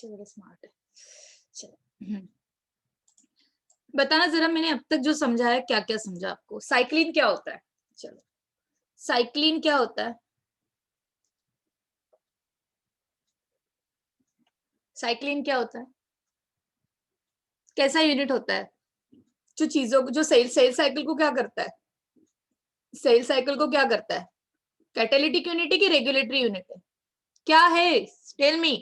बच्चे बड़े स्मार्ट है। चलो बताना जरा, मैंने अब तक जो समझा है क्या क्या समझा आपको। साइक्लिन क्या होता है? चलो, साइक्लिन क्या होता है? साइक्लिन क्या होता है? कैसा यूनिट होता है? जो चीजों को, जो सेल साइकिल को क्या करता है? सेल साइकिल को क्या करता है? कैटालिटिक यूनिट है कि रेगुलेटरी यूनिट है? क्या है? Tell me.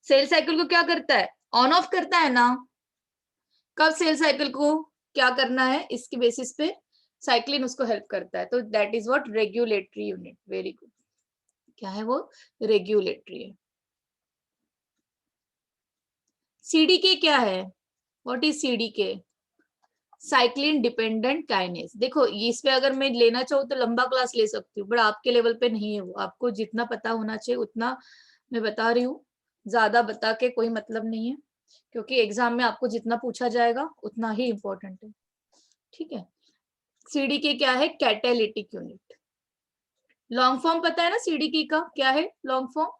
सेल साइकिल को क्या करता है? ऑन ऑफ करता है ना? कब सेल साइकिल को क्या करना है, इसके बेसिस पे साइक्लिन उसको हेल्प करता है। तो that is what regulatory unit. Very good. क्या है वो? रेगुलेटरी है। सीडीके क्या है? What is CDK? Cyclin dependent kinase. देखो इस पे अगर मैं लेना चाहूँ तो लंबा क्लास ले सकती हूँ, बट आपके लेवल पे नहीं है वो। आपको जितना पता होना चाहिए उतना मैं बता रही हूँ, ज्यादा बता के कोई मतलब नहीं है, क्योंकि एग्जाम में आपको जितना पूछा जाएगा उतना ही इम्पोर्टेंट है। ठीक है। सीडीके क्या है? Catalytic unit. लॉन्ग फॉर्म पता है ना सीडीके का? क्या है लॉन्ग फॉर्म?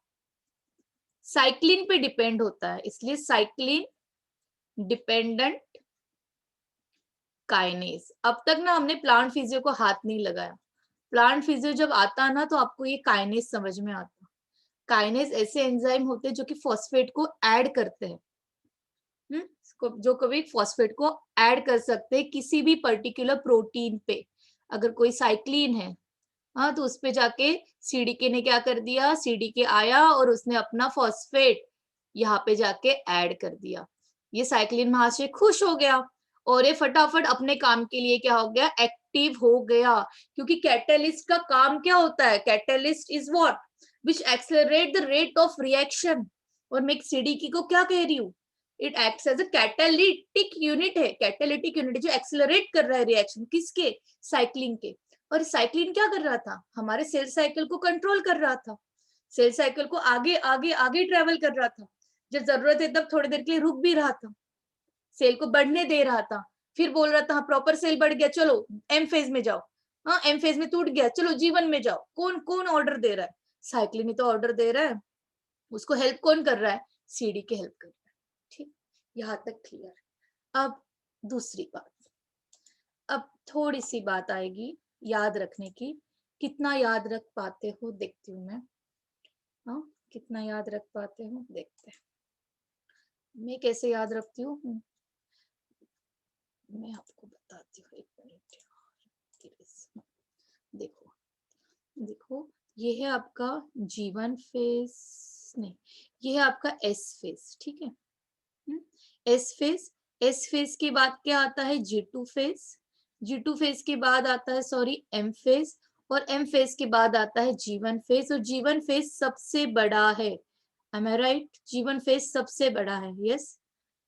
साइक्लिन पे डिपेंड होता है, इसलिए साइक्लिन डिपेंडेंट काइनेज। अब तक ना हमने प्लांट फिजियो को हाथ नहीं लगाया। प्लांट फिजियो जब आता ना तो आपको ये काइनेज समझ में आता। काइनेज ऐसे एंजाइम होते हैं जो कि फॉस्फेट को ऐड करते हैं, जो कभी फॉस्फेट को ऐड कर सकते हैं किसी भी पर्टिकुलर प्रोटीन पे। अगर कोई साइक्लिन है, हाँ, तो उस पे जाके सीडीके ने क्या कर दिया? सीडीके आया और उसने अपना फॉस्फेट यहाँ पे जाके ऐड कर दिया। ये साइक्लिन वहां से खुश हो गया और ये फटाफट अपने काम के लिए क्या हो गया? एक्टिव हो गया। क्योंकि कैटलिस्ट का काम क्या होता है? Catalyst is what? Which accelerate the rate of reaction. और मैं सीडीके को क्या कह रही हूँ? It acts as a catalytic unit है। कैटालिटिक यूनिट जो एक्सेलरेट कर रहा है रिएक्शन किसके? साइक्लिन के। और साइक्लिन क्या कर रहा था? हमारे सेल साइकिल को कंट्रोल कर रहा था। सेल साइकिल को आगे आगे आगे ट्रेवल कर रहा था। जब जरूरत है तब थोड़ी देर के लिए रुक भी रहा था, सेल को बढ़ने दे रहा था, फिर बोल रहा था हाँ प्रॉपर सेल बढ़ गया, चलो एम फेज में जाओ। हाँ एम फेज में टूट गया, चलो जीवन में जाओ। कौन कौन ऑर्डर दे रहा है? साइक्लिन ही तो ऑर्डर दे रहा है। उसको हेल्प कौन कर रहा है? सीडी के हेल्प कर रहा है। ठीक, यहाँ तक क्लियर। अब दूसरी बात, अब थोड़ी सी बात आएगी याद रखने की। कितना याद रख पाते हो देखती हूँ मैं। हाँ, कितना याद रख पाते हो देखते हैं। मैं कैसे याद रखती हूँ मैं आपको बताती हूँ, एक मिनट। देखो देखो, ये है आपका जीवन फेज, नहीं, ये है आपका एस फेज। ठीक है, एस फेज। एस फेज के बाद क्या आता है? G2 phase. G2 फेज के बाद आता है, सॉरी, एम फेज। और एम फेज के बाद आता है जीवन फेज। और जीवन फेज सबसे बड़ा है। एम आई राइट? जीवन फेज सबसे बड़ा है। यस,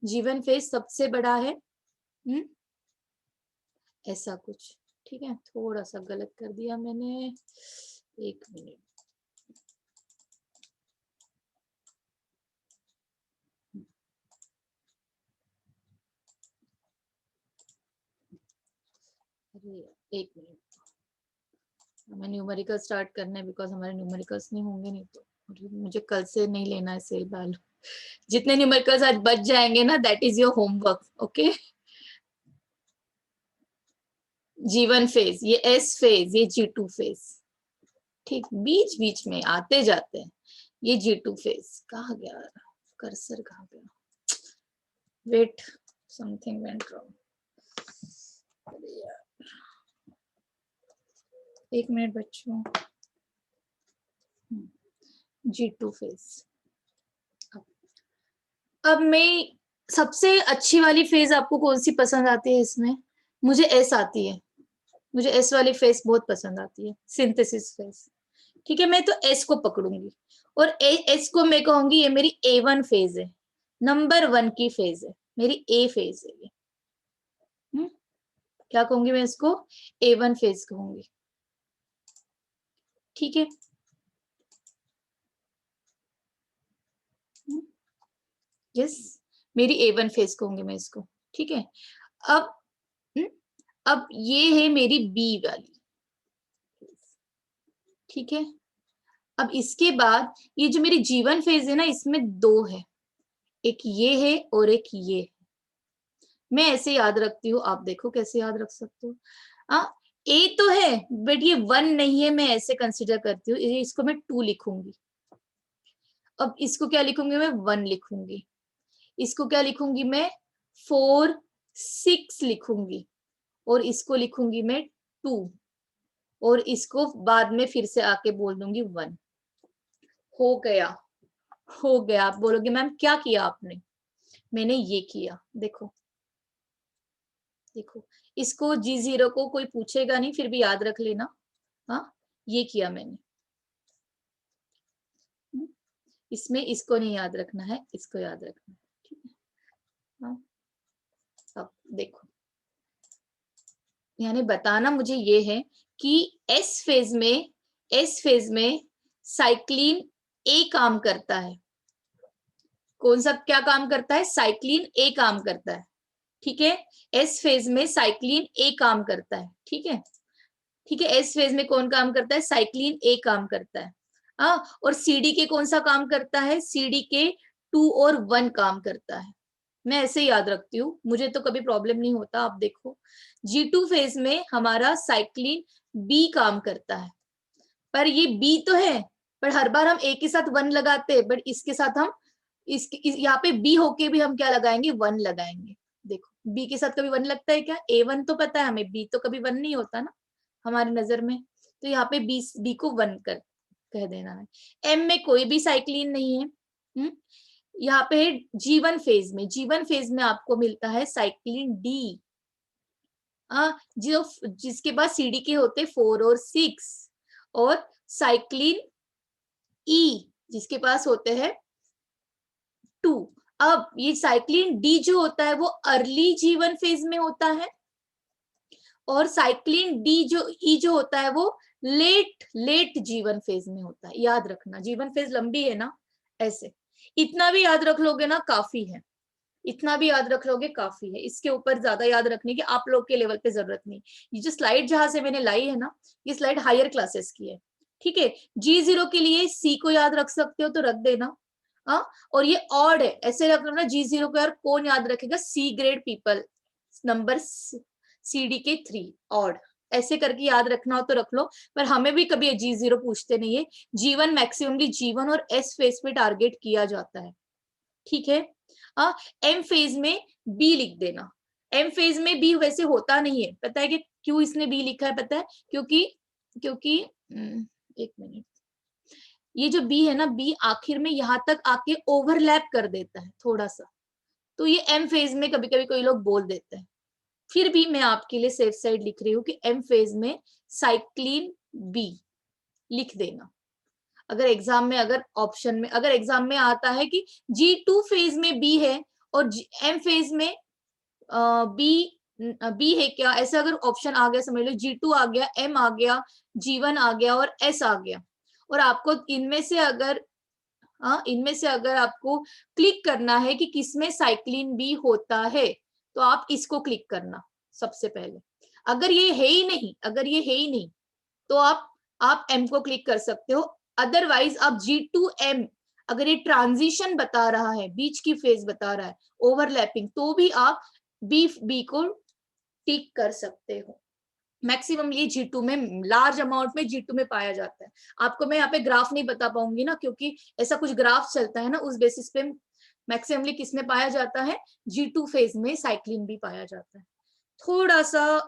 जीवन फेज सबसे बड़ा है। ऐसा कुछ। ठीक है, थोड़ा सा गलत कर दिया मैंने, एक मिनट। अरे एक मिनट, हमें न्यूमेरिकल स्टार्ट करना है, बिकॉज हमारे न्यूमेरिकल्स नहीं होंगे, नहीं तो मुझे कल से नहीं लेना है सेल वैल्यू। जितने न्यूमेरिकल्स आज बच जाएंगे ना, that is your homework. Okay, जीवन फेज, ये एस फेज, ये G2 फेज। ठीक, बीच बीच में आते जाते हैं। ये G2 फेज कहाँ गया? कर्सर कहाँ गया? Wait, something went wrong. अरे यार, एक मिनट बच्चों। G2 phase. अब मैं, सबसे अच्छी वाली फेज आपको कौन सी पसंद आती है इसमें? मुझे एस आती है। मुझे एस वाली फेज बहुत पसंद आती है, सिंथेसिस फेज। ठीक है, मैं तो एस को पकड़ूंगी और एस को मैं कहूंगी ये मेरी A1 फेज है, नंबर 1 की फेज है, मेरी ए फेज है ये। क्या कहूंगी मैं इसको? A1 फेज कहूंगी। ठीक है, यस, मेरी A1 फेज कहूंगी मैं इसको। ठीक है, अब अब ये है मेरी बी वाली। ठीक है, अब इसके बाद ये जो मेरी जीवन फेज है ना, इसमें दो है, एक ये है और एक ये है। मैं ऐसे याद रखती हूँ, आप देखो कैसे याद रख सकते हो। ए तो है बट ये 1 नहीं है, मैं ऐसे कंसिडर करती हूँ, इसको मैं 2 लिखूंगी। अब इसको क्या लिखूंगी मैं, 1 लिखूंगी। इसको क्या लिखूंगी मैं, 4 6 लिखूंगी। और इसको लिखूंगी मैं 2। और इसको बाद में फिर से आके बोल दूंगी 1। हो गया, हो गया। आप बोलोगे मैम क्या किया आपने, मैंने ये किया। देखो देखो, इसको G0 को कोई पूछेगा नहीं, फिर भी याद रख लेना। हाँ, ये किया मैंने। इसमें इसको नहीं याद रखना है, इसको याद रखना है, ठीक है। हाँ, अब देखो, यानी बताना मुझे ये है कि एस फेज में साइक्लिन ए काम करता है। कौन सा क्या काम करता है, साइक्लिन ए काम करता है, ठीक है। एस फेज में साइक्लिन ए काम करता है, ठीक है। ठीक है, एस फेज में कौन काम करता है, साइक्लिन ए काम करता है। और सीडी के कौन सा काम करता है, सीडी के 2 और 1 काम करता है। मैं ऐसे याद रखती हूँ, मुझे तो कभी प्रॉब्लम नहीं होता। आप देखो, G2 फेज में हमारा साइक्लिन बी काम करता है, पर ये बी तो है, पर हर बार हम ए के साथ 1 लगाते हैं, बट इसके साथ हम यहाँ पे बी होके भी हम क्या लगाएंगे, 1 लगाएंगे। देखो बी के साथ कभी 1 लगता है क्या, A1 तो पता है हमें, बी तो कभी 1 नहीं होता ना हमारी नजर में। तो यहाँ पे बी को 1 कर कह देना है। एम में कोई भी साइक्लिन नहीं है। यहाँ पे जीवन फेज में आपको मिलता है साइक्लिन डी, जो जिसके बाद सीडी के होते 4 और 6, और साइक्लिन ई जिसके पास होते हैं 2। अब ये साइक्लिन डी जो होता है वो अर्ली जीवन फेज में होता है, और साइक्लिन डी जो ई जो होता है वो लेट जीवन फेज में होता है। याद रखना, जीवन फेज लंबी है ना, ऐसे इतना भी याद रख लोगे ना काफी है, इतना भी याद रख लोगे काफी है। इसके ऊपर ज्यादा याद रखने की आप लोग के लेवल पे जरूरत नहीं। ये जो स्लाइड जहां से मैंने लाई है ना, ये स्लाइड हायर क्लासेस की है, ठीक है। G0 के लिए सी को याद रख सकते हो तो रख देना। और ये ऑड है, ऐसे रख लो ना, G0 को यार कौन याद रखेगा, C grade people, number CD के 3 ऑड, ऐसे करके याद रखना हो तो रख लो। पर हमें भी कभी G0 पूछते नहीं है। G1 मैक्सिममली G1 और S फेज पे टारगेट किया जाता है, ठीक है। एम फेज में बी लिख देना। एम फेज में बी वैसे होता नहीं है, पता है कि क्यों इसने बी लिखा है, पता है क्योंकि क्योंकि एक मिनट, ये जो बी है ना, बी आखिर में यहां तक आके ओवरलैप कर देता है थोड़ा सा, तो ये एम फेज में कभी कभी कोई लोग बोल देते हैं। फिर भी मैं आपके लिए सेफ साइड लिख रही हूँ कि एम फेज में साइक्लिन बी लिख देना। अगर एग्जाम में, अगर ऑप्शन में, अगर एग्जाम में आता है कि G2 फेज में बी है और एम फेज में बी है क्या, ऐसा अगर ऑप्शन आ गया, समझ लो G2 आ गया, एम आ गया, G1 आ गया और एस आ गया, और आपको इनमें से अगर आपको क्लिक करना है कि किसमें साइक्लिन बी होता है, तो आप इसको क्लिक करना सबसे पहले। अगर ये है ही नहीं, अगर ये है ही नहीं, तो आप एम को क्लिक कर सकते हो। अदरवाइज आप G2M, अगर ये ट्रांजिशन बता रहा है, बीच की फेज बता रहा है, ओवरलैपिंग, तो भी आप बी को टिक कर सकते हो। मैक्सिमम ये G2 में, लार्ज अमाउंट में G2 में पाया जाता है। आपको मैं यहाँ पे ग्राफ नहीं बता पाऊंगी ना, क्योंकि ऐसा कुछ ग्राफ चलता है ना, उस बेसिस पे मैक्सिममली किस में पाया जाता है, G2 फेज में साइक्लिन भी पाया जाता है। थोड़ा सा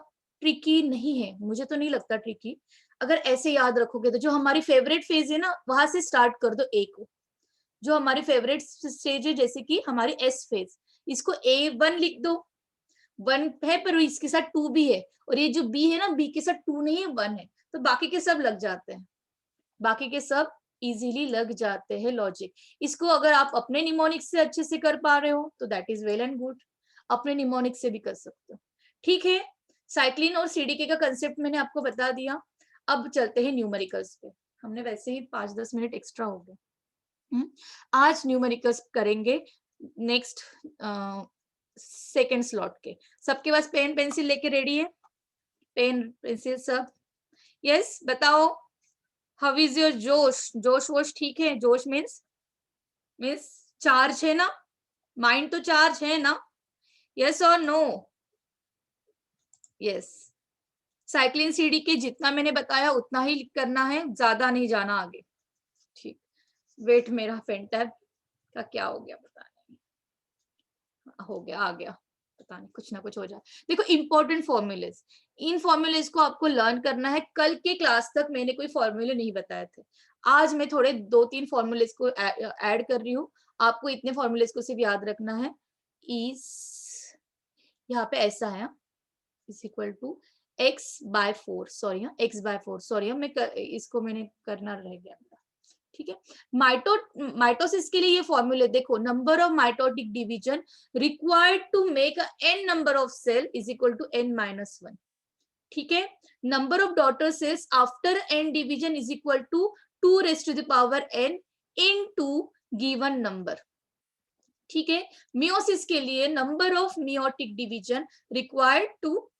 ट्रिकी नहीं है, मुझे तो नहीं लगता ट्रिकी। अगर ऐसे याद रखोगे तो जो हमारी फेवरेट फेज है ना, वहां से स्टार्ट कर दो ए को। जो हमारी फेवरेट स्टेज है, जैसे कि हमारी एस फेज, इसको A1 लिख दो। 1 है पर इसके साथ 2 भी है, और ये जो बी है ना, बी के साथ 2 नहीं है, 1 है, तो बाकी के सब लग जाते हैं, बाकी के सब इजीली लग जाते हैं लॉजिक। इसको अगर आप अपने निमोनिक से अच्छे से कर पा रहे हो तो that is well and good, अपने निमोनिक से भी कर सकते हो, ठीक है। साइक्लिन और सीडीके का कंसेप्ट मैंने आपको बता दिया। अब चलते हैं न्यूमेरिकल्स पे। हमने वैसे ही 5-10 मिनट एक्स्ट्रा हो गए। आज न्यूमेरिकल्स करेंगे नेक्स्ट सेकेंड स्लॉट के। सबके पास पेन पेंसिल लेके रेडी है, पेन पेंसिल सब, यस बताओ। हाउ इज योर जोश, जोश वोश ठीक है, जोश मीन्स चार्ज है ना, माइंड तो चार्ज है ना, यस और नो? यस। साइक्लिन सीडी के जितना मैंने बताया उतना ही करना है, ज्यादा नहीं जाना आगे। ठीक, वेट मेरा फेंटैब का क्या हो गया पता नहीं, हो गया, आ गया, पता नहीं कुछ ना कुछ हो जाए। देखो इंपॉर्टेंट फॉर्मूलेस, इन फॉर्मूलेस को आपको लर्न करना है। कल के क्लास तक मैंने कोई फॉर्मूले नहीं बताए थे, आज मैं थोड़े 2-3 फॉर्मूलेस को ऐड कर रही हूँ। आपको इतने फॉर्मूलेस को सिर्फ याद रखना है। इस यहाँ पे ऐसा है, is equal to x/4, sorry x/4, sorry इसको मैंने करना रह गया, ठीक है। माइटोसिस के लिए ये फॉर्मूले देखो, number of mitotic division required to make n number of cell is equal to n-1, ठीक है। Number of daughter cells after n division is equal to 2n into given number, ठीक है। मियोसिस के लिए number of meiotic division required to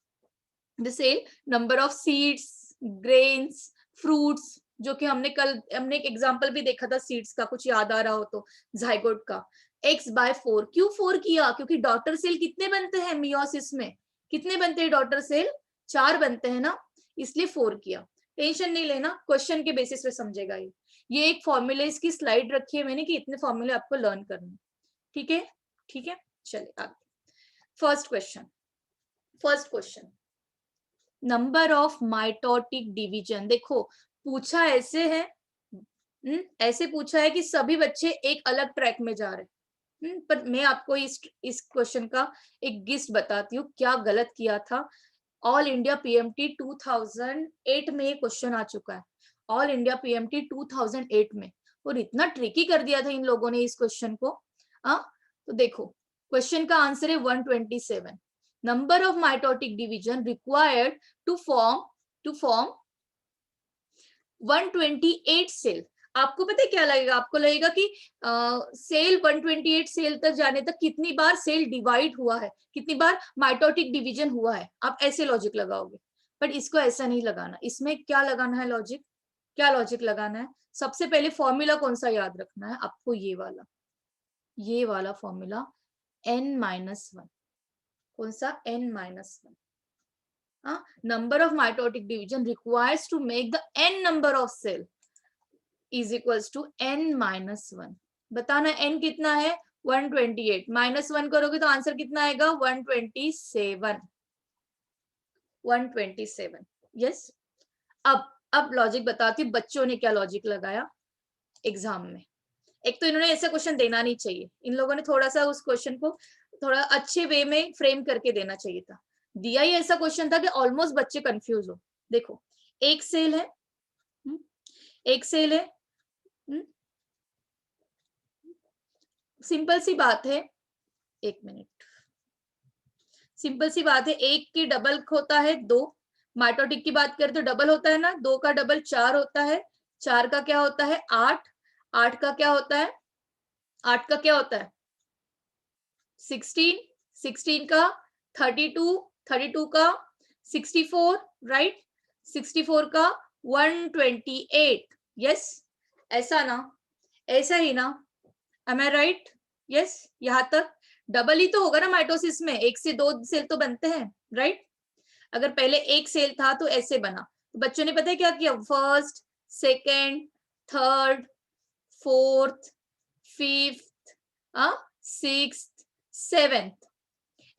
the cell, number of seeds, grains, fruits, जो कि हमने एक एग्जांपल भी देखा था सीड्स का, कुछ याद आ रहा हो तो, जाइगोट का। x/4, क्यों 4 किया? क्योंकि डॉटर सेल कितने बनते हैं मियोसिस में? कितने बनते हैं डॉटर सेल? 4 बनते हैं ना, इसलिए 4 किया। टेंशन नहीं लेना, क्वेश्चन के बेसिस पे समझेगा ये एक फॉर्मूले, इसकी स्लाइड रखी है मैंने कि इतने फॉर्मूले आपको लर्न करने, ठीक है, ठीक है। चलिए आगे, first question, number of mitotic division. देखो पूछा ऐसे है, ऐसे पूछा है कि सभी बच्चे एक अलग ट्रैक में जा रहे हैं, पर मैं आपको इस क्वेश्चन का एक गिस्ट बताती हूँ, क्या गलत किया था। ऑल इंडिया पीएमटी 2008 में ये क्वेश्चन आ चुका है, ऑल इंडिया पीएमटी 2008 में, और इतना ट्रिकी कर दिया था इन लोगों ने इस क्वेश्चन को। तो देखो क्वेश्चन का आंसर है 127, number of mitotic division required to form 128 cell. आपको पता है क्या लगेगा? आपको लगेगा कि सेल 128 सेल तक जाने तक कितनी बार सेल डिवाइड हुआ है, कितनी बार माइटोटिक डिवीजन हुआ है, आप ऐसे लॉजिक लगाओगे। बट इसको ऐसा नहीं लगाना, इसमें क्या लगाना है लॉजिक, क्या लॉजिक लगाना है? सबसे पहले फॉर्मूला कौन सा याद रखना है आपको? ये वाला फॉर्मूला, n-1। कौन सा? n-1। number of mitotic division requires to make the n number of cell is equals to n-1। बताना n कितना है? 128, -1 करोगे तो आंसर कितना आएगा? 127। यस। अब लॉजिक बताती हूँ बच्चों ने क्या लॉजिक लगाया एग्जाम में। एक तो इन्होंने ऐसा क्वेश्चन देना नहीं चाहिए, इन लोगों ने थोड़ा सा उस क्वेश्चन को थोड़ा अच्छे वे में फ्रेम करके देना चाहिए था। दिया ही ऐसा क्वेश्चन था कि ऑलमोस्ट बच्चे कंफ्यूज हो। देखो एक सेल है, सिंपल सी बात है, एक मिनट, सिंपल सी बात है, एक की डबल होता है 2, माइटोटिक की बात करें तो डबल होता है ना, 2 का डबल 4 होता है, 4 का क्या होता है? 8, 8 का क्या होता है? 8 का क्या होता है? 16, 16 का 32, 32 का 64, राइट, 64 का 128। यस, ऐसा ना, ऐसा ही ना, एम आई राइट? यस, यहां तक डबल ही तो होगा ना माइटोसिस में, 1 से 2 सेल तो बनते हैं, राइट। अगर पहले एक सेल था तो ऐसे बना, तो बच्चों ने पता है क्या किया? First, second, third, fourth, fifth, sixth, seventh,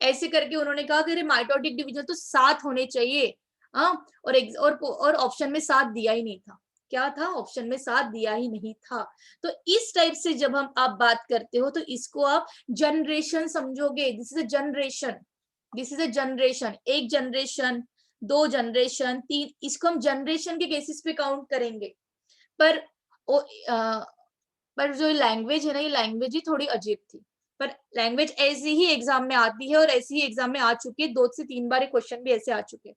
ऐसे करके उन्होंने कहा कि माइटोटिक डिवीजन तो 7 होने चाहिए। और ऑप्शन में 7 दिया ही नहीं था। क्या था? ऑप्शन में 7 दिया ही नहीं था। तो इस टाइप से जब आप बात करते हो तो इसको आप जनरेशन समझोगे। This is a generation, this is a generation, एक जनरेशन, 2 जनरेशन, 3, इसको हम जनरेशन के बेसिस पे काउंट करेंगे। पर जो लैंग्वेज है ना, ये लैंग्वेज ही थोड़ी अजीब थी, पर लैंग्वेज ऐसी ही एग्जाम में आती है और ऐसी ही एग्जाम में आ चुकी है, 2 से 3 बार क्वेश्चन भी ऐसे आ चुके हैं,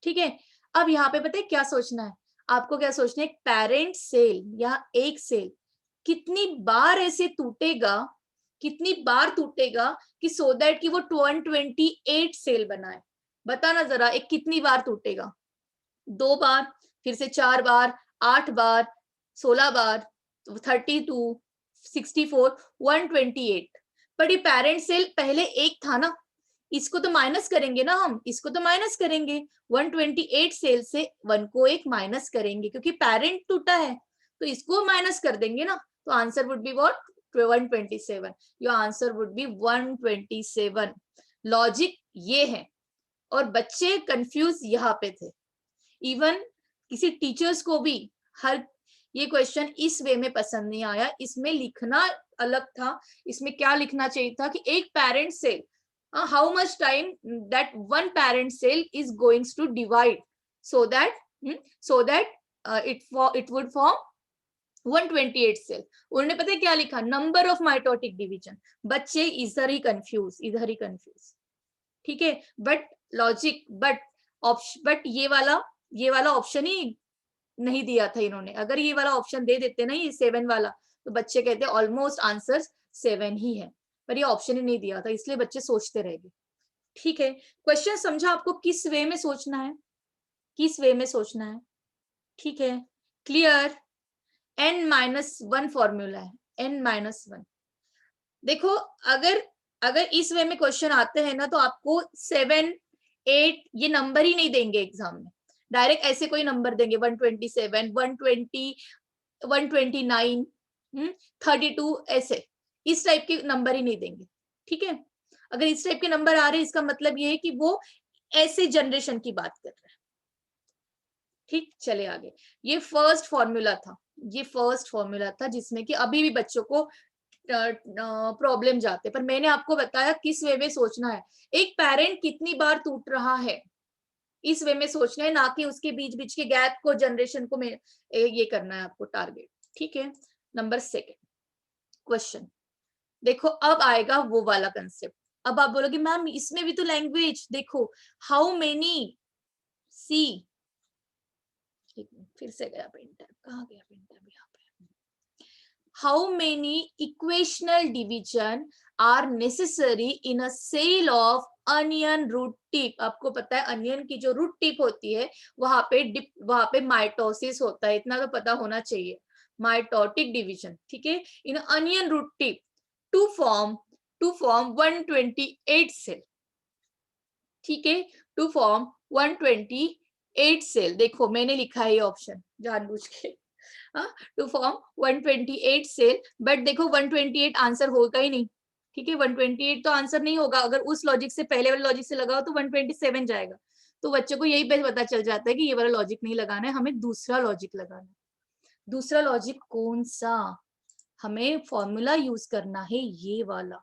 ठीक है। अब यहाँ पे पता है क्या सोचना है आपको? क्या सोचना है? पेरेंट सेल या एक सेल कितनी बार ऐसे टूटेगा, कितनी बार टूटेगा कि सो दैट कि वो 128 सेल बनाए? बताना जरा, एक कितनी बार टूटेगा? 2 बार, फिर से 4 बार, 8 बार, 16 बार, 32, 64, 128। बट ये पेरेंट सेल पहले एक था ना, इसको तो माइनस करेंगे ना हम, इसको तो माइनस करेंगे, 128 सेल से 1 को एक माइनस करेंगे क्योंकि पेरेंट टूटा है, तो इसको माइनस कर देंगे ना, तो answer would be what, 127। Your answer would B 127। Logic ये है, और बच्चे कंफ्यूज यहाँ पे थे। इवन किसी टीचर्स को भी हर ये क्वेश्चन इस वे में पसंद नहीं आया, इसमें लिखना अलग था। इसमें क्या लिखना चाहिए था कि एक parent cell, how much time that one parent cell is goings to divide so that it would form 128 cell. उन्होंने पता है क्या लिखा, नंबर ऑफ माइटोटिक डिवीजन। बच्चे इधर ही कंफ्यूज, ठीक है। बट लॉजिक, बट ये वाला ऑप्शन ही नहीं दिया था इन्होंने। अगर ये वाला ऑप्शन दे देते ना, ये 7 वाला, तो बच्चे कहते ऑलमोस्ट आंसर 7 ही है, पर ये ऑप्शन ही नहीं दिया था, इसलिए बच्चे सोचते रह गए। ठीक है, क्वेश्चन समझा आपको किस वे में सोचना है, किस वे में सोचना है। ठीक है, क्लियर। n-1 फॉर्मूला है, n-1। देखो, अगर अगर इस वे में क्वेश्चन आते हैं ना, तो आपको 7, 8 ये नंबर ही नहीं देंगे एग्जाम में, डायरेक्ट ऐसे कोई नंबर देंगे, 127, 120, 129, 32, ऐसे इस टाइप के नंबर ही नहीं देंगे। ठीक है, अगर इस टाइप के नंबर आ रहे हैं, इसका मतलब ये है कि वो ऐसे जनरेशन की बात कर रहे हैं। ठीक, चले आगे। ये फर्स्ट फॉर्मूला था जिसमें कि अभी भी बच्चों को प्रॉब्लम जाते, पर मैंने आपको बताया किस वे में सोचना है। एक पेरेंट कितनी बार टूट रहा है, इस वे में सोचना है, ना कि उसके बीच बीच के गैप को, जनरेशन को ये करना है आपको टारगेट। ठीक है, नंबर 2 क्वेश्चन देखो, अब आएगा वो वाला कंसेप्ट। अब आप बोलोगे मैम इसमें भी तो लैंग्वेज देखो, हाउ मेनी, सी, फिर से गया पेन टैब, कहाँ गया पेन टैब, यहाँ पे। How many equational division are necessary in a cell of onion root tip? आपको पता है अनियन की जो रूट टिप होती है, वहां पे माइटोसिस होता है, इतना तो पता होना चाहिए, माइटोटिक डिवीजन। ठीक है, in onion root tip to form 128 cell. ठीक है, टू फॉर्म 128 सेल। देखो मैंने लिखा है ये ऑप्शन जानबूझ के, टू फॉर्म 128 सेल, बट देखो 128 आंसर होगा ही नहीं। ठीक है, 128 तो आंसर नहीं होगा, अगर उस लॉजिक से, पहले वाले लॉजिक से लगाओ तो 127 जाएगा। तो बच्चों को यही पता चल जाता है कि ये वाला लॉजिक नहीं लगाना है, हमें दूसरा लॉजिक लगाना है। दूसरा लॉजिक कौन सा, हमें फॉर्मूला यूज करना है ये वाला,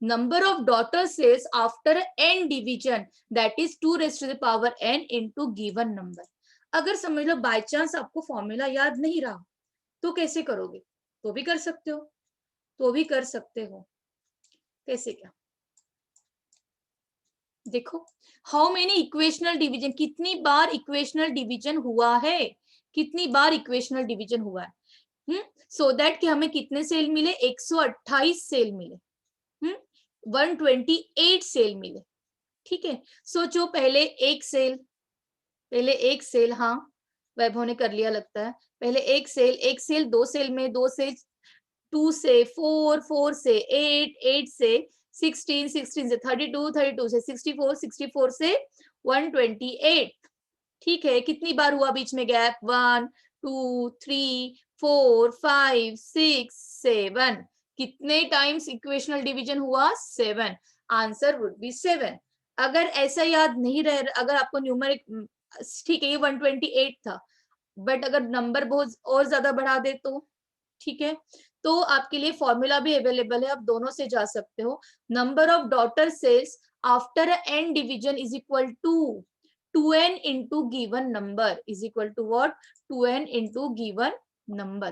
number of daughter cells after n division, that is 2 raised to the power n into given number। अगर समझ लो बाय चांस आपको फॉर्मूला याद नहीं रहा, तो कैसे करोगे, तो भी कर सकते हो, कैसे क्या, देखो, हाउ मेनी इक्वेशनल डिवीजन, कितनी बार इक्वेशनल डिवीजन हुआ है, सो दैट कि हमें कितने सेल मिले, 128 सेल मिले, 128 सेल मिले। ठीक है, सोचो पहले एक सेल, हाँ वैभव ने कर लिया लगता है, पहले एक सेल, 2 सेल में, 2 से 2 से 4, 4 से 8, 8 से 16, 16 से 32, 32 से 64, 64 से 128। ठीक है, कितनी बार हुआ बीच में गैप, 1, 2, 3, 4, 5, 6, 7। कितने टाइम्स इक्वेशनल डिवीजन हुआ, 7। Answer would B 7। अगर ऐसा याद नहीं रह, अगर आपको न्यूमरिक, ठीक है ये 128 था, बट अगर नंबर बहुत और ज्यादा बढ़ा दे तो, ठीक है, तो आपके लिए फॉर्मूला भी अवेलेबल है, आप दोनों से जा सकते हो। Number of daughter cells after N division is equal to 2n into given number, is equal to what, 2n into given number,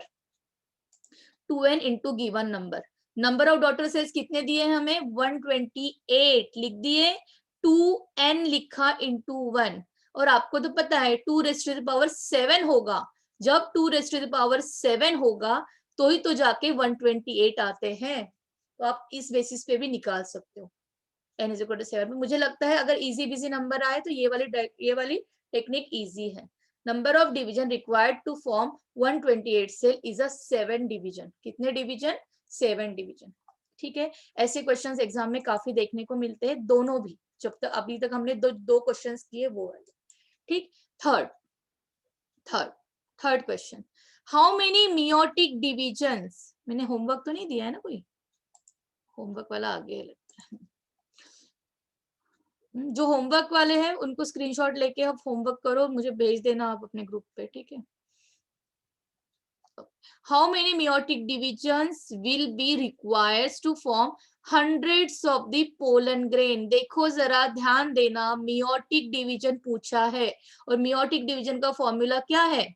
2n into given number। Number of daughter sales कितने दिए हैं हमें, 128 लिख दिए, 2n लिखा into 1, और आपको तो पता है 2 raised to the power 7 होगा, जब 2 raised to the power 7 होगा तो ही तो जाके 128 आते हैं। तो आप इस बेसिस पे भी निकाल सकते हो n is equal to 7। मुझे लगता है अगर इजी बिजी नंबर आए तो ये वाली टेक्निक इजी है। Number of division required to form 128 cell is a 7 division. कितने डिवीजन, 7 डिवीजन। ठीक है, ऐसे क्वेश्चंस एग्जाम में काफी देखने को मिलते हैं, दोनों भी, जब तक अभी तक हमने दो क्वेश्चंस किए वो वाले। ठीक, third third third question, how many meiotic divisions, मैंने होमवर्क तो नहीं दिया है ना, कोई होमवर्क वाला आगे लगता है। जो होमवर्क वाले हैं उनको स्क्रीनशॉट लेके आप होमवर्क करो, मुझे भेज देना आप अपने ग्रुप पे, ठीक है। How many meiotic divisions will be required to form hundreds of the pollen grain? देखो जरा ध्यान देना, meiotic division पूछा है और meiotic division का फॉर्मूला क्या है,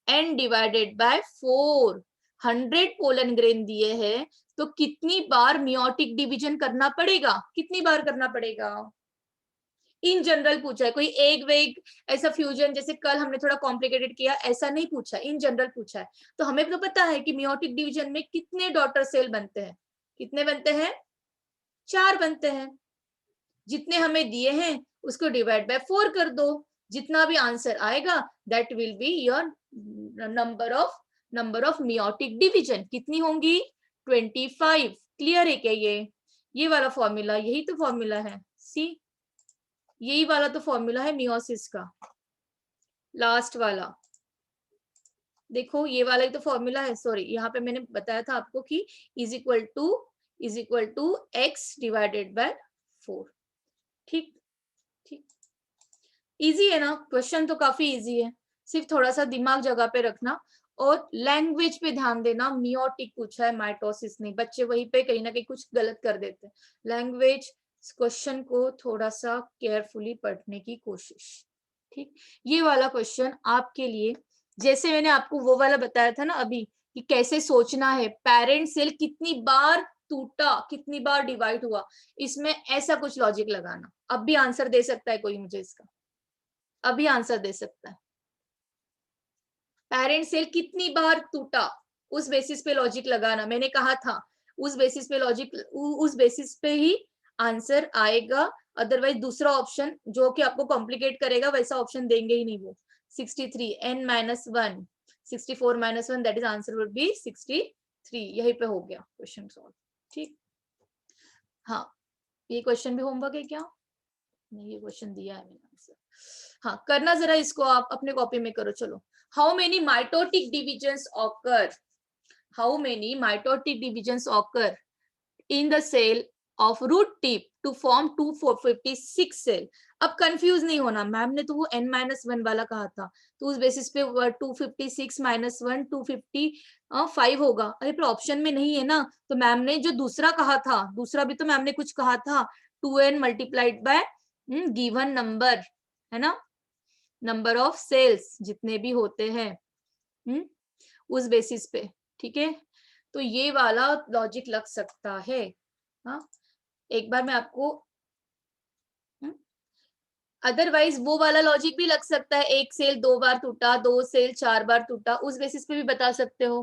n divided by 4। 100 pollen grain दिए हैं तो कितनी बार meiotic division करना पड़ेगा, कितनी बार करना पड़ेगा, इन जनरल पूछा है, कोई एग वेग ऐसा फ्यूजन जैसे कल हमने थोड़ा कॉम्प्लिकेटेड किया ऐसा नहीं पूछा, इन जनरल पूछा है। तो हमें तो पता है कि मियोटिक डिवीजन में कितने डॉटर सेल बनते हैं, कितने बनते हैं, 4 बनते हैं। जितने हमें दिए हैं उसको डिवाइड बाय 4 कर दो, जितना भी आंसर आएगा that will be your number of meiotic division. कितनी होंगी, 25। क्लियर है क्या, ये वाला फॉर्मूला, यही तो फॉर्मूला है, सी यही वाला तो फॉर्मूला है मियोसिस का, लास्ट वाला देखो, ये वाला ही तो फॉर्मूला है। सॉरी, यहाँ पे मैंने बताया था आपको कि is equal to X divided by 4। ठीक ठीक, इजी है ना, क्वेश्चन तो काफी इजी है, सिर्फ थोड़ा सा दिमाग जगह पे रखना और लैंग्वेज पे ध्यान देना। मियोटिक पूछा है, माइटोसिस नहीं, बच्चे वहीं पे कहीं ना कहीं कुछ गलत कर देते हैं। लैंग्वेज क्वेश्चन को थोड़ा सा केयरफुली पढ़ने की कोशिश। ठीक, ये वाला क्वेश्चन आपके लिए, जैसे मैंने आपको वो वाला बताया था ना अभी कि कैसे सोचना है, पेरेंट सेल कितनी बार टूटा, कितनी बार डिवाइड हुआ, इसमें ऐसा कुछ लॉजिक लगाना। अब भी आंसर दे सकता है कोई मुझे इसका, अभी आंसर दे सकता है, पेरेंट सेल कितनी बार टूटा, उस बेसिस पे लॉजिक लगाना। मैंने कहा था उस बेसिस पे लॉजिक, उस बेसिस पे ही आंसर आएगा, अदरवाइज दूसरा ऑप्शन जो कि आपको कॉम्प्लिकेट करेगा वैसा ऑप्शन देंगे ही नहीं वो। 63 n minus 1, 64 minus 1 that is answer would B 63। यही पे हो गया क्वेश्चन सॉल्व। ठीक, हाँ ये क्वेश्चन भी होमवर्क है क्या, नहीं ये क्वेश्चन दिया है मैंने आंसर। हाँ करना जरा इसको, आप अपने कॉपी में करो। चलो, how many mitotic divisions occur, how many mitotic divisions occur in the cell of root tip to form 256 cell. अब कंफ्यूज नहीं होना, मैम ने तो वो n-1 वाला कहा था, तो उस बेसिस पे 256 माइनस 1 255 होगा। अरे पर ऑप्शन में नहीं है ना, तो मैम ने जो दूसरा कहा था, दूसरा भी तो मैम ने कुछ कहा था, 2n multiplied by given number, है ना, नंबर ऑफ सेल्स जितने भी होते हैं उस बेसिस पे। ठीक है, तो ये वाला लॉजिक लग सकता है। हाँ, एक बार मैं आपको, अदरवाइज वो वाला लॉजिक भी लग सकता है, एक सेल 2 बार टूटा, 2 सेल 4 बार टूटा, उस बेसिस पे भी बता सकते हो।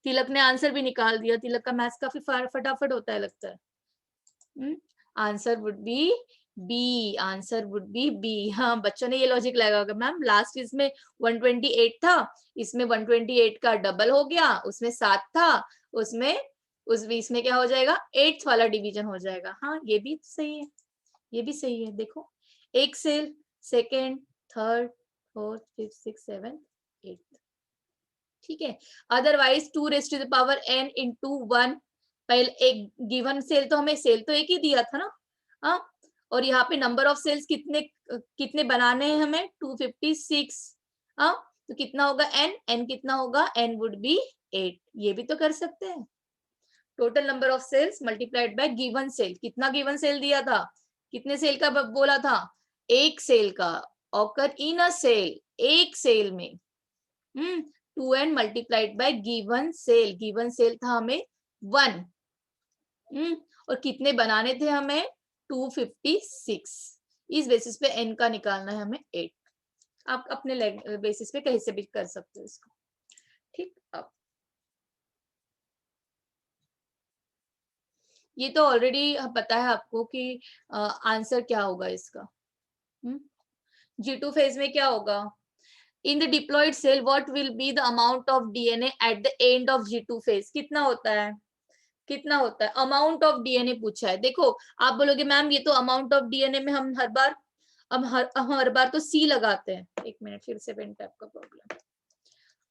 तिलक ने आंसर भी निकाल दिया, तिलक का मैथ्स काफी फटाफट होता है लगता है। Answer would be B, answer would be B. हाँ बच्चों ने ये लॉजिक लगाया होगा, मैम लास्ट इसमें 128 था, इसमें 128 का डबल हो गया, उसमें 7 था, उसमें उस बीच में क्या हो जाएगा, 8th वाला डिवीजन हो जाएगा। हाँ ये भी सही है, ये भी सही है। देखो, एक cell, second, third, fourth, fifth, six, seven, eight. ठीक है, otherwise 2 raise to the power n into 1, पहले एक गिवन सेल तो हमें सेल तो एक ही दिया था ना, हाँ, और यहाँ पे नंबर ऑफ सेल्स कितने कितने बनाने हैं हमें, 256, हाँ, तो कितना होगा n कितना होगा, n वुड बी 8। ये भी तो कर सकते हैं, total number of cells multiplied by given cell. कितना गिवन सेल दिया था, कितने सेल का बोला था, एक सेल का, ऑकर इन अ सेल, एक सेल में 2n multiplied by given cell था हमें 1, और कितने बनाने थे हमें 256। इस बेसिस पे n का निकालना है हमें 8। आप अपने बेसिस पे कहीं से भी कर सकते हो इसको। ठीक, अब ये तो ऑलरेडी पता है आपको कि आंसर क्या होगा इसका। G2 फेज में क्या होगा, in the diploid cell what will be the amount of DNA at the end of G2 phase, कितना होता है, कितना होता है, अमाउंट ऑफ डीएनए पूछा है। देखो आप बोलोगे मैम ये तो अमाउंट ऑफ डीएनए में हम हर बार तो सी लगाते हैं। एक मिनट, फिर से पेन टैप का प्रॉब्लम।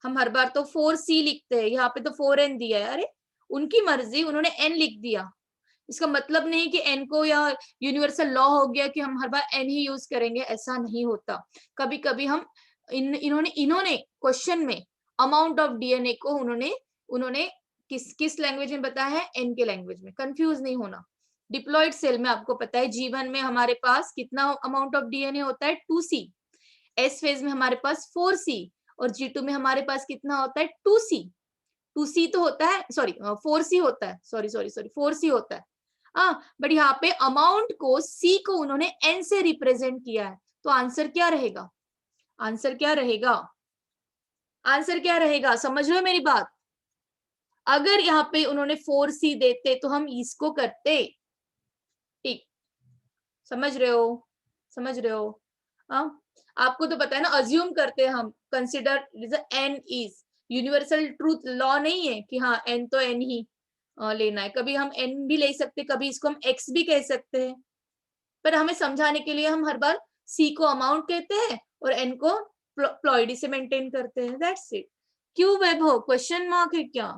हम हर बार तो 4C लिखते हैं, यहाँ पे तो 4N दिया है। अरे उनकी मर्जी, उन्होंने N लिख दिया। इसका मतलब नहीं कि N को या यूनिवर्सल लॉ हो गया कि हम हर बार N ही यूज करेंगे, ऐसा नहीं होता। कभी कभी हम इन्होंने क्वेश्चन में अमाउंट ऑफ डीएनए को उन्होंने उन्होंने किस लैंग्वेज में बताया है, N के लैंग्वेज में। कंफ्यूज नहीं होना। डिप्लॉयड सेल में आपको पता है G1 में हमारे पास कितना अमाउंट ऑफ डीएनए होता है, 2C। एस फेज में हमारे पास 4C और G2 में हमारे पास कितना होता है, 2C। 2C तो होता है, सॉरी 4C होता है, सॉरी 4C होता है। बट यहाँ पे अमाउंट को C को उन्होंने N से रिप्रेजेंट किया है, तो आंसर क्या रहेगा, आंसर क्या रहेगा, आंसर क्या रहेगा, समझ रहे हो मेरी बात। अगर यहाँ पे उन्होंने 4C देते तो हम इसको करते, ठीक, समझ रहे हो, समझ रहे हो। आपको तो पता है ना, अज्यूम करते हैं हम, consider N is universal truth law नहीं है कि हाँ N तो N ही लेना है। कभी हम N भी ले सकते, कभी इसको हम X भी कह सकते हैं, पर हमें समझाने के लिए हम हर बार C को अमाउंट कहते हैं और N को प्लॉइडी से मेंटेन करते हैं, दैट्स इट। क्यों वैभव, क्वेश्चन मार्क है क्या।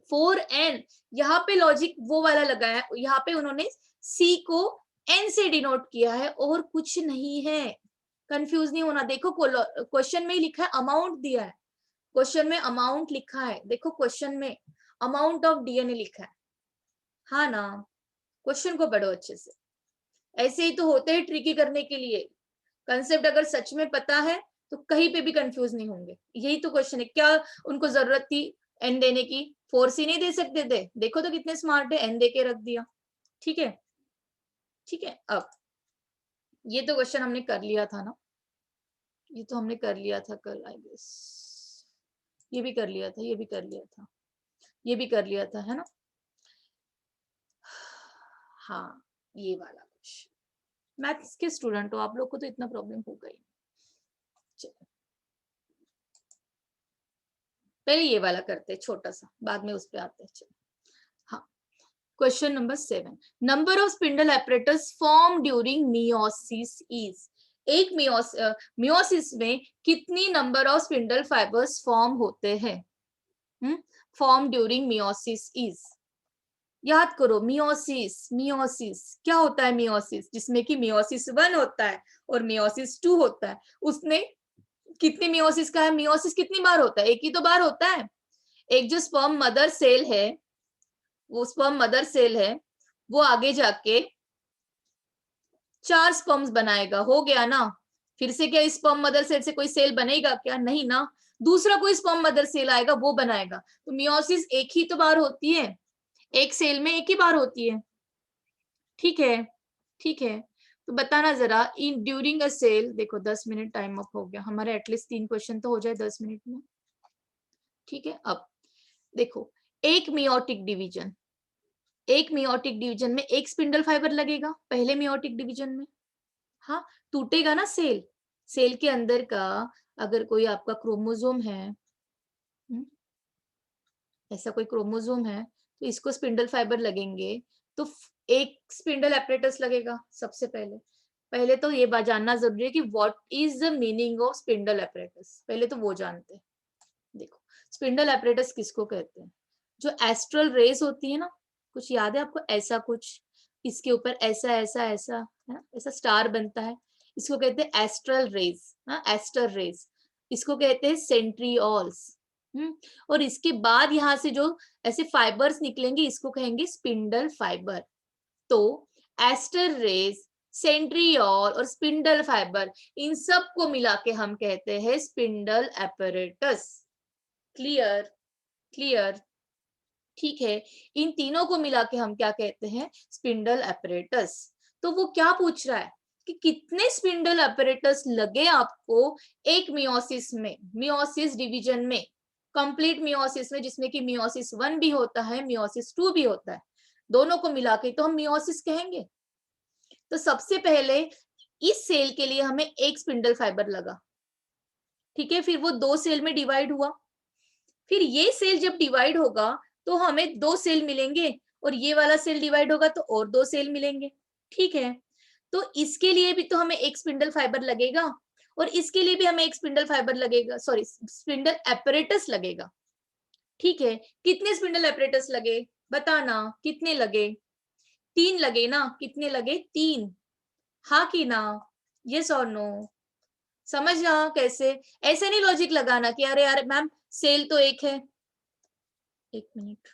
4N, यहाँ पे लॉजिक वो वाला लगाया है, यहाँ पे उन्होंने C को N से डिनोट किया है और कुछ नहीं है। कंफ्यूज नहीं होना। देखो क्वेश्चन में ही लिखा है, अमाउंट दिया है, क्वेश्चन में अमाउंट लिखा है। देखो क्वेश्चन में अमाउंट ऑफ डीएनए लिखा है, हाँ ना। क्वेश्चन को पढ़ो अच्छे से। ऐसे ही तो होते हैं ट्रिकी करने के लिए। कंसेप्ट अगर सच में पता है तो कहीं पे भी कंफ्यूज नहीं होंगे। यही तो क्वेश्चन है। क्या उनको जरूरत थी N देने की, 4C नहीं दे सकते थे। देखो तो कितने स्मार्ट है, N दे के रख दिया। ठीक है, ठीक है। अब ये तो क्वेश्चन हमने कर लिया था ना, ये तो हमने कर लिया था कल आई गेस। ये भी कर लिया था, ये भी कर लिया था, ये भी कर लिया था, है ना। हाँ, ये वाला क्वेश्चन। मैथ्स के स्टूडेंट हो आप लोग को तो इतना प्रॉब्लम होगा ही। चलो पहले ये वाला करते हैं छोटा सा, बाद में उस पे आते हैं। चलो हाँ, question number 7, number of spindle apparatus form during meiosis is. एक मियोसिस में कितनी number of spindle fibres form होते हैं, फॉर्म ड्यूरिंग मियोसिस इज। याद करो, मियोसिस, मियोसिस क्या होता है, मियोसिस जिसमें कि मियोसिस 1 होता है और मियोसिस 2 होता है, उसने कितनी मियोसिस का है, मियोसिस कितनी बार होता है, एक ही तो बार होता है। एक जो स्पर्म मदर सेल है, वो स्पर्म मदर सेल है, वो आगे जाके 4 स्पर्म्स बनाएगा, हो गया ना। फिर से क्या स्पर्म मदर सेल से कोई सेल बनेगा क्या, नहीं ना। दूसरा कोई स्पर्म मदर सेल आएगा, वो बनाएगा। तो मियोसिस एक ही तो बार होती है, एक सेल में एक ही बार होती है। ठीक है, ठीक है। तो बताना जरा, इन ड्यूरिंग अ सेल, देखो 10 मिनट टाइम अप हो गया हमारे, एटलीस्ट 3 क्वेश्चन तो हो जाए 10 मिनट में। ठीक है, अब देखो, एक मियोटिक डिवीजन, एक मियोटिक डिवीजन में एक स्पिंडल फाइबर लगेगा पहले मियोटिक डिवीजन में। हाँ, टूटेगा ना सेल, सेल के अंदर का अगर कोई आपका क्रोमोसोम है, ऐसा कोई क्रोमोसोम है, तो इसको स्पिंडल फाइबर लगेंगे, तो एक स्पिंडल एपरेटस लगेगा सबसे पहले। पहले तो ये बात जानना जरूरी है कि what is the meaning of spindle apparatus, पहले तो वो जानते हैं। देखो स्पिंडल एपरेटस किसको कहते हैं, जो एस्ट्रल रेस होती है ना, कुछ याद है आपको, ऐसा कुछ इसके ऊपर ऐसा ऐसा ऐसा है, ऐसा स्टार बनता है, इसको कहते हैं एस्ट्रल रेस, एस्टर रेस। इसको कहते हैं सेंट्रियोल्स। और इसके बाद यहाँ से जो ऐसे फाइबर्स निकलेंगे, इसको कहेंगे स्पिंडल फाइबर। तो एस्टर रेस, सेंट्रियोल और स्पिंडल फाइबर, इन सब को मिला के हम कहते हैं स्पिंडल एपरेटस। क्लियर, क्लियर, ठीक है। इन तीनों को मिला के हम क्या कहते हैं, स्पिंडल एपरेटस। तो वो क्या पूछ रहा है कि कितने स्पिंडल एपरेटस लगे आपको एक मियोसिस में, मियोसिस डिवीजन में, कंप्लीट मियोसिस में, जिसमें कि मियोसिस 1 भी होता है, मियोसिस 2 भी होता है, दोनों को मिला के तो हम मियोसिस कहेंगे। तो सबसे पहले इस सेल के लिए हमें एक स्पिंडल फाइबर लगा, ठीक है, फिर वो 2 सेल में डिवाइड हुआ, फिर ये सेल जब डिवाइड होगा तो हमें 2 सेल मिलेंगे और ये वाला सेल डिवाइड होगा तो और 2 सेल मिलेंगे, ठीक है। तो इसके लिए भी तो हमें एक स्पिंडल फाइबर लगेगा और इसके लिए भी हमें एक स्पिंडल फाइबर लगेगा, सॉरी स्पिंडल एपरेटस लगेगा, ठीक है। कितने स्पिंडल एपरेटस लगे बताना, कितने लगे? 3 लगे ना, कितने लगे? 3, हाँ कि ना? यस और नो? समझना कैसे? ऐसे नहीं लॉजिक लगाना कि अरे यार मैम सेल तो एक है, 1 मिनट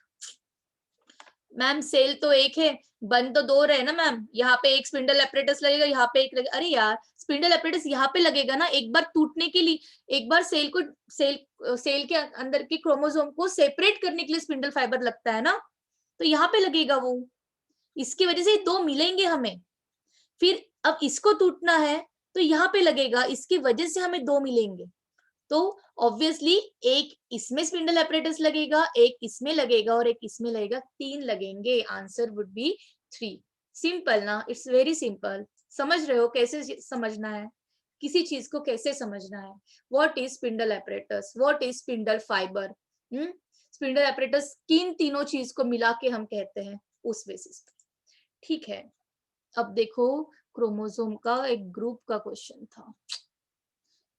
मैम सेल तो एक है, बन तो 2 रहे ना मैम, यहाँ पे एक स्पिंडल एपरेटस लगेगा, यहाँ पे एक लगेगा। अरे यार स्पिंडल एपरेटस यहाँ पे लगेगा ना, एक बार टूटने के लिए, एक बार सेल के अंदर के क्रोमोसोम को सेपरेट करने के लिए स्पिंडल फाइबर लगता है ना, तो यहाँ पे लगेगा वो, इसकी वजह से 2 मिलेंगे हमें। फिर अब इसको टूटना है तो यहाँ पे लगेगा, इसकी वजह से हमें 2 मिलेंगे। तो ऑब्वियसली एक इसमें स्पिंडल एपरेटस लगेगा, एक इसमें लगेगा और एक इसमें लगेगा, 3 लगेंगे। Answer would B 3। सिंपल ना, इट्स वेरी सिंपल। समझ रहे हो कैसे समझना है, किसी चीज को कैसे समझना है? What is spindle apparatus, what is spindle fibre, spindle apparatus किन तीनों चीज को मिला के हम कहते हैं, उस बेसिस पे, ठीक है। अब देखो क्रोमोसोम का एक ग्रुप का क्वेश्चन था,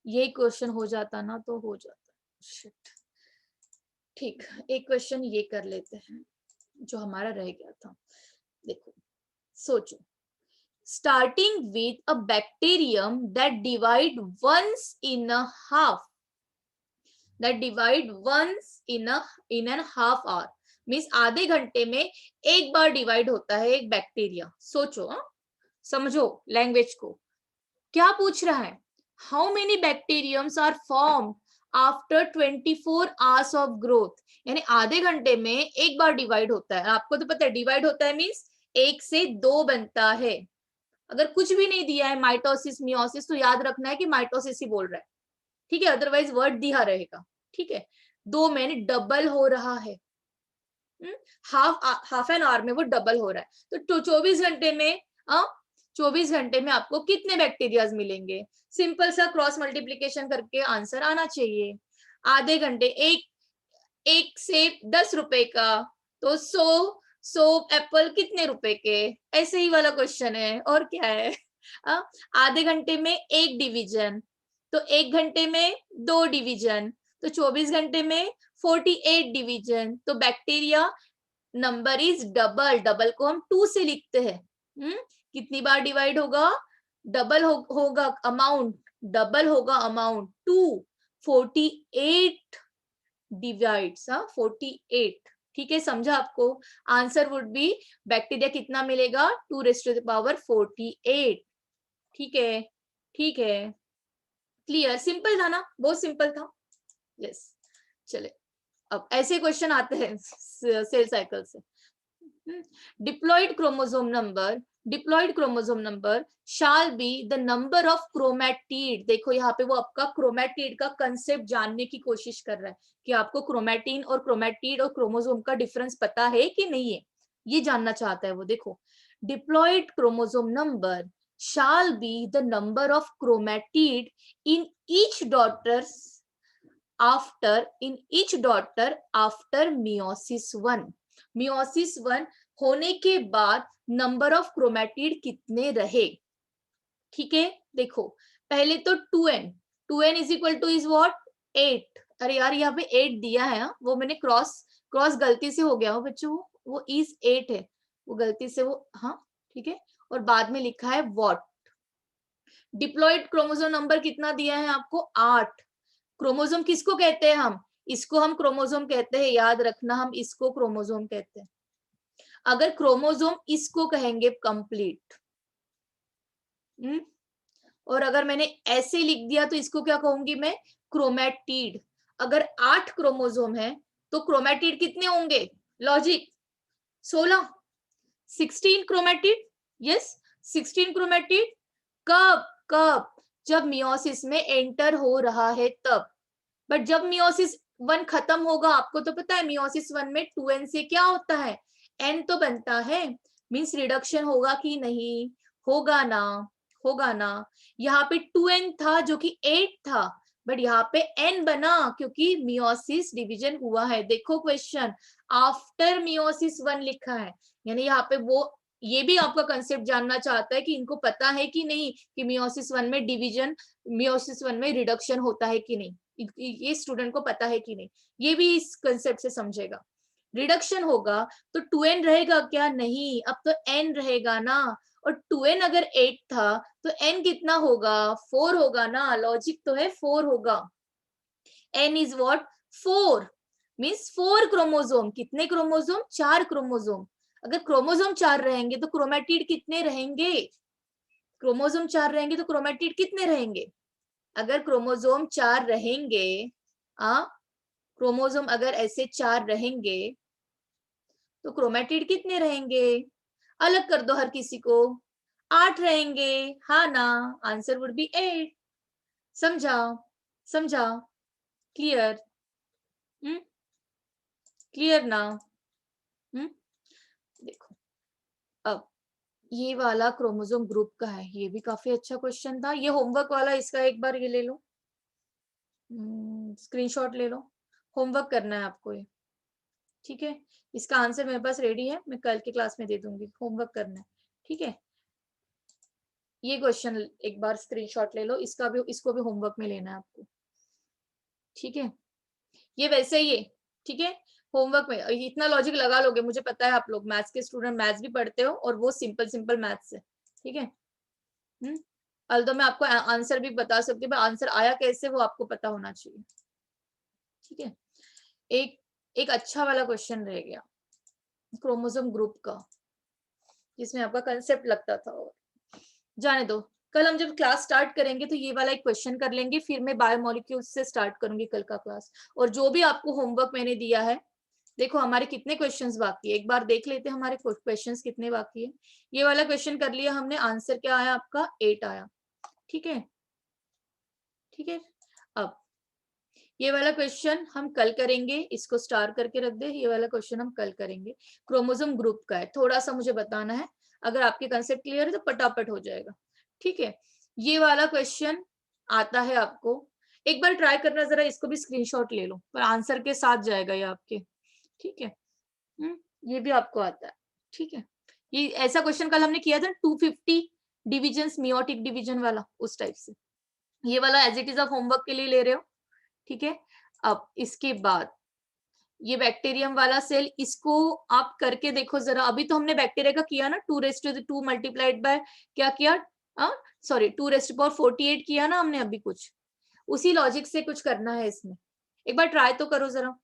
ये क्वेश्चन हो जाता ना तो हो जाता, शिट। ठीक, एक क्वेश्चन ये कर लेते हैं जो हमारा रह गया था। देखो सोचो, starting with a bacterium that divide once in a half, that divide once in an half hour, means आधे घंटे में एक बार डिवाइड होता है एक बैक्टीरिया। सोचो, समझो लैंग्वेज को, क्या पूछ रहा है? How many bacteriums are form after 24 hours of growth, यानी आधे घंटे में एक बार डिवाइड होता है। आपको तो पता है डिवाइड होता है मीन्स 1 से 2 बनता है। अगर कुछ भी नहीं दिया है माइटोसिस मियोसिस तो याद रखना है कि माइटोसिस ही बोल रहा है, ठीक है, अदरवाइज वर्ड दिया रहेगा, ठीक है। 2 में डबल हो रहा है, हाफ एन आवर में वो डबल हो रहा है, तो 24 घंटे में 24 घंटे में आपको कितने बैक्टीरियाज मिलेंगे? सिंपल सा क्रॉस मल्टीप्लीकेशन करके आंसर आना चाहिए। आधे घंटे, एक सेब 10 रुपए का, तो 100 एप्पल कितने रुपए के? ऐसे ही वाला क्वेश्चन है, और क्या है। आधे घंटे में एक डिवीजन, तो 1 घंटे में 2 डिवीजन, तो 24 घंटे में 48 डिवीजन। तो bacteria number is double, double को हम 2 से लिखते हैं। कितनी बार डिवाइड होगा? डबल होगा अमाउंट, डबल होगा अमाउंट, 2 48 डिवाइड्स, 48, ठीक है, समझा आपको? आंसर वुड बी बैक्टीरिया कितना मिलेगा? 2⁴48, ठीक है, ठीक है, क्लियर? सिंपल था ना, बहुत सिंपल था। यस, चले अब ऐसे क्वेश्चन आते हैं सेल साइकिल से। Diploid chromosome number shall be the number of chromatid. देखो यहाँ पे वो आपका क्रोमैटिड का कंसेप्ट जानने की कोशिश कर रहा है कि आपको क्रोमैटिन और क्रोमैटिड और क्रोमोसोम का डिफरेंस पता है कि नहीं है, ये जानना चाहता है वो। देखो, diploid chromosome number shall be the number of chromatid in each daughter after meiosis 1। Meiosis 1 होने के बाद नंबर ऑफ क्रोमैटिड कितने रहे, ठीक है। देखो पहले तो 2n is equal two is what? 8। अरे यार यहाँ पे 8 दिया है, वो मैंने क्रॉस गलती से हो गया हो बच्चों, वो इज 8 है, वो गलती से वो, हाँ ठीक है। और बाद में लिखा है व्हाट। डिप्लॉइड क्रोमोसोम नंबर कितना दिया है आपको? 8। क्रोमोसोम किसको कहते हैं हम? इसको हम क्रोमोसोम कहते हैं, याद रखना, हम इसको क्रोमोसोम कहते हैं। अगर क्रोमोसोम इसको कहेंगे कंप्लीट, और अगर मैंने ऐसे लिख दिया तो इसको क्या कहूंगी मैं? क्रोमैटिड। अगर 8 क्रोमोसोम है तो क्रोमैटिड कितने होंगे? Logic 16, 16 chromatid. Yes, 16 chromatid. कब कब? जब मियोसिस में एंटर हो रहा है तब। बट जब मियोसिस 1 खत्म होगा, आपको तो पता है मियोसिस 1 में 2n से क्या होता है? n तो बनता है, मींस रिडक्शन होगा कि नहीं? होगा ना, होगा ना। यहाँ पे 2n था जो कि 8 था, बट यहाँ पे एन बना क्योंकि मियोसिस डिवीजन हुआ है। देखो क्वेश्चन, आफ्टर मियोसिस 1 लिखा है, यानी यहाँ पे वो ये भी आपका कंसेप्ट जानना चाहता है कि इनको पता है कि नहीं कि मियोसिस 1 में डिवीजन, मियोसिस 1 में रिडक्शन होता है कि नहीं, ये स्टूडेंट को पता है कि नहीं, ये भी इस कंसेप्ट से समझेगा। रिडक्शन होगा तो 2n रहेगा क्या? नहीं, अब तो n रहेगा ना, और 2n अगर 8 था तो n कितना होगा? 4 होगा ना, लॉजिक तो है 4 होगा। n is what? 4 means 4 chromosome. कितने क्रोमोसोम? 4 क्रोमोसोम। अगर क्रोमोसोम 4 रहेंगे तो क्रोमेटिड कितने रहेंगे? क्रोमोसोम 4 रहेंगे तो क्रोमेटिड कितने रहेंगे? अगर क्रोमोसोम 4 रहेंगे, आ क्रोमोसोम अगर ऐसे 4 रहेंगे तो क्रोमेटिड कितने रहेंगे? अलग कर दो हर किसी को, 8 रहेंगे। हाँ ना, आंसर वुड बी 8। समझा? समझा? क्लियर? हम्म, क्लियर ना? हम्म, देखो अब ये वाला क्रोमोसोम ग्रुप का है, ये भी काफी अच्छा क्वेश्चन था। ये होमवर्क वाला, इसका एक बार ये ले लो, स्क्रीनशॉट ले लो, होमवर्क करना है आपको ये, ठीक है? इसका आंसर मेरे पास रेडी है, मैं कल की क्लास में दे दूंगी, होमवर्क करना है, ठीक है? ये क्वेश्चन एक बार स्क्रीनशॉट ले लो, इसका भी, इसको भी होमवर्क में लेना है आपको, ठीक है? ये वैसे ही है, ठीक है? होमवर्क में इतना लॉजिक लगा लोगे, मुझे पता है आप लोग मैथ्स के स्टूडेंट, मैथ्स भी पढ़ते हो और वो सिंपल सिंपल मैथ्स है, ठीक है? अल्दो मैं आपको आंसर भी बता सकती हूँ, आंसर आया कैसे वो आपको पता होना चाहिए, ठीक है? एक एक अच्छा वाला क्वेश्चन रह गया क्रोमोसोम ग्रुप का, जिसमें आपका कंसेप्ट लगता था, और जाने दो, कल हम जब क्लास स्टार्ट करेंगे तो ये वाला एक क्वेश्चन कर लेंगे, फिर मैं बायोमोलिक्यूल्स से स्टार्ट करूंगी कल का क्लास। और जो भी आपको होमवर्क मैंने दिया है, देखो हमारे कितने क्वेश्चंस बाकी है, एक बार देख लेते हैं हमारे क्वेश्चंस कितने बाकी है। ये वाला क्वेश्चन कर लिया हमने, आंसर क्या आया आपका? 8 आया, ठीक है? ठीक है, अब ये वाला क्वेश्चन हम कल करेंगे, इसको स्टार करके रख दे, ये वाला क्वेश्चन हम कल करेंगे, क्रोमोसोम ग्रुप का है, थोड़ा सा मुझे बताना है, अगर आपके कंसेप्ट क्लियर है तो पटापट हो जाएगा, ठीक है? ये वाला क्वेश्चन आता है आपको, एक बार ट्राई करना जरा, इसको भी स्क्रीनशॉट ले लो, पर आंसर के साथ जाएगा ये आपके, ठीक है? ये भी आपको आता है, ठीक है? ये ऐसा क्वेश्चन कल हमने किया था 250 डिविजन्स, मियोटिक डिवीजन वाला, उस टाइप से। ये वाला एज इट इज आप होमवर्क के लिए ले रहे हो, ठीक है? अब इसके बाद ये बैक्टीरियम वाला सेल, इसको आप करके देखो जरा, अभी तो हमने बैक्टीरिया का किया ना, 2 मल्टीप्लाइड बाय क्या किया, सॉरी 2 48 किया ना हमने अभी, कुछ उसी लॉजिक से कुछ करना है इसमें, एक बार ट्राई तो करो जरा।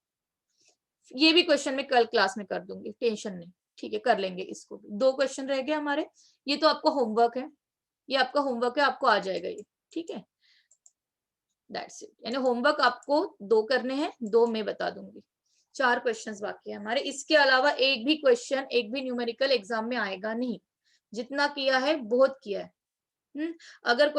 ये भी क्वेश्चन मैं कल क्लास में कर दूंगी, टेंशन नहीं, ठीक है? कर लेंगे इसको भी, 2 क्वेश्चन रह गए हमारे, ये तो आपको होमवर्क है, ये आपका होमवर्क है, आपको आ जाएगा ये, ठीक है? दैट्स इट, यानी होमवर्क आपको 2 करने हैं, 2 मैं बता दूंगी, 4 क्वेश्चंस बाकी है हमारे, इसके अलावा एक भी क्वेश्चन, एक भी न्यूमेरिकल एग्जाम में आएगा नहीं, जितना किया है बहुत किया है। अगर कोई